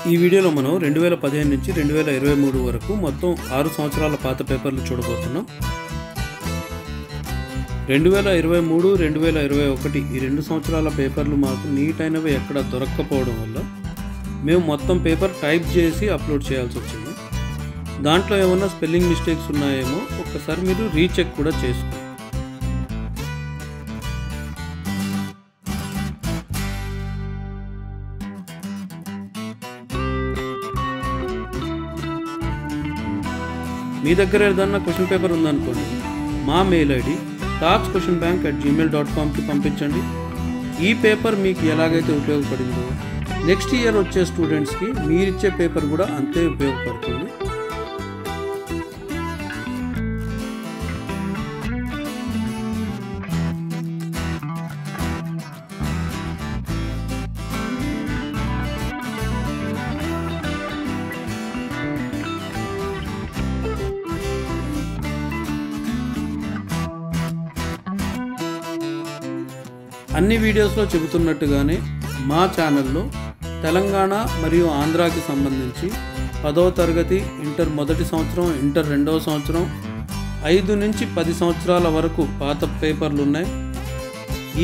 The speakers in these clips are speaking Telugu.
ఈ వీడియోలో మనం 2015 నుంచి 2023 వరకు మొత్తం 6 సంవత్సరాల పాత పేపర్లు చూడబోతున్నాం. 2023, 2021 ఈ 2 సంవత్సరాల పేపర్లు మాకు నీట్ అయినవి ఎక్కడ దొరక్కపోవడం వల్ల మేము మొత్తం పేపర్ టైప్ చేసి అప్లోడ్ చేయాల్సి వచ్చింది. దాంట్లో ఏమన్నా స్పెల్లింగ్ మిస్టేక్స్ ఉన్నాయేమో ఒక్కసారి మీరు రీచెక్ కూడా చేసుకోండి. మీ దగ్గర ఏదన్నా క్వశ్చన్ పేపర్ ఉందనుకోండి, మా మెయిల్ ఐడి tajquestionbank@gmail.comకి పంపించండి. ఈ పేపర్ మీకు ఎలాగైతే ఉపయోగపడిందో నెక్స్ట్ ఇయర్ వచ్చే స్టూడెంట్స్కి మీరిచ్చే పేపర్ కూడా అంతే ఉపయోగపడుతుంది. అన్ని వీడియోస్లో చెబుతున్నట్టుగానే మా ఛానల్లో తెలంగాణ మరియు ఆంధ్రాకి సంబంధించి 10వ తరగతి, ఇంటర్ మొదటి సంవత్సరం, ఇంటర్ రెండవ సంవత్సరం, 5 నుంచి 10 సంవత్సరాల వరకు పాత పేపర్లు ఉన్నాయి.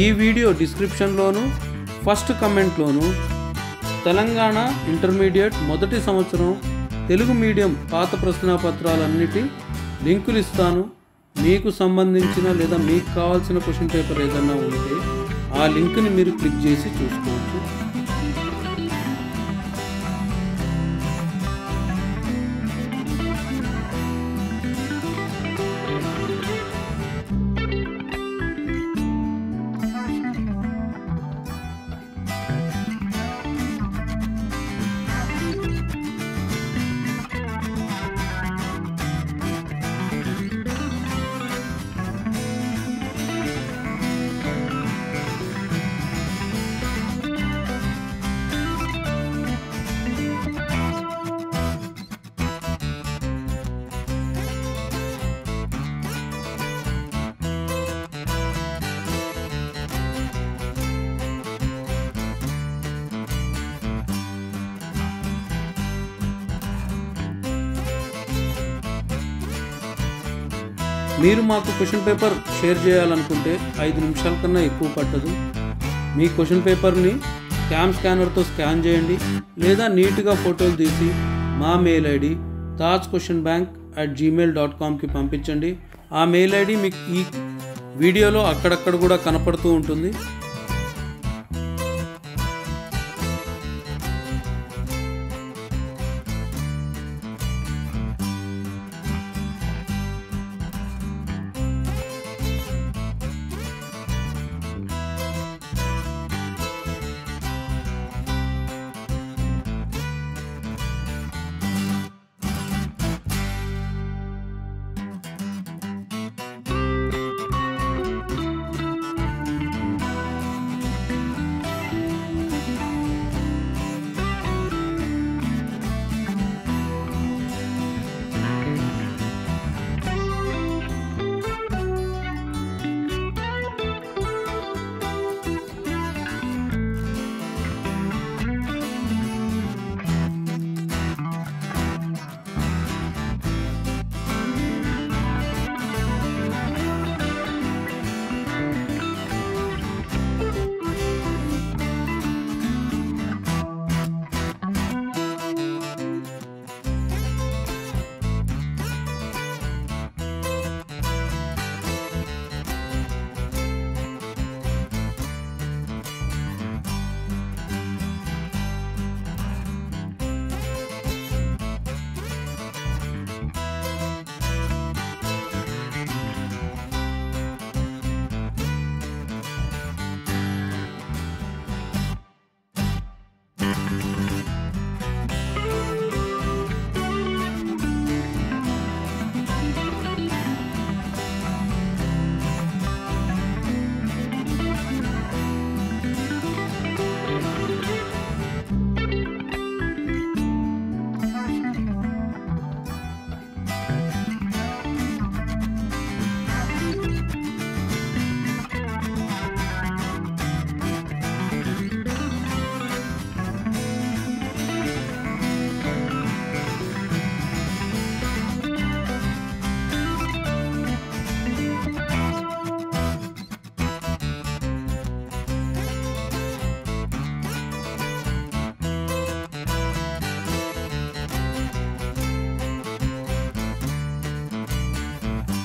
ఈ వీడియో డిస్క్రిప్షన్లోను ఫస్ట్ కమెంట్లోను తెలంగాణ ఇంటర్మీడియట్ మొదటి సంవత్సరం తెలుగు మీడియం పాత ప్రశ్నాపత్రాలన్నిటి లింకులు ఇస్తాను. మీకు సంబంధించిన లేదా మీకు కావాల్సిన క్వశ్చన్ పేపర్ ఏదైనా ఉంటే ఆ లింక్ని మీరు క్లిక్ చేసి చూసుకోవచ్చు. మీరు మాకు క్వశ్చన్ పేపర్ షేర్ చేయాలనుకుంటే 5 నిమిషాల కన్నా ఎక్కువ పట్టదు. మీ క్వశ్చన్ పేపర్ని స్కానర్తో స్కాన్ చేయండి లేదా నీట్గా ఫోటోలు తీసి మా మెయిల్ ఐడి tajquestionbank@gmail.comకి పంపించండి. ఆ మెయిల్ ఐడి మీకు ఈ వీడియోలో అక్కడక్కడ కూడా కనపడుతూ ఉంటుంది.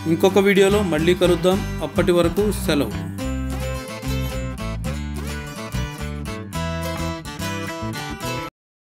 ఇంకొక వీడియోలో మళ్ళీ కలుద్దాం. అప్పటి వరకు సెలవు.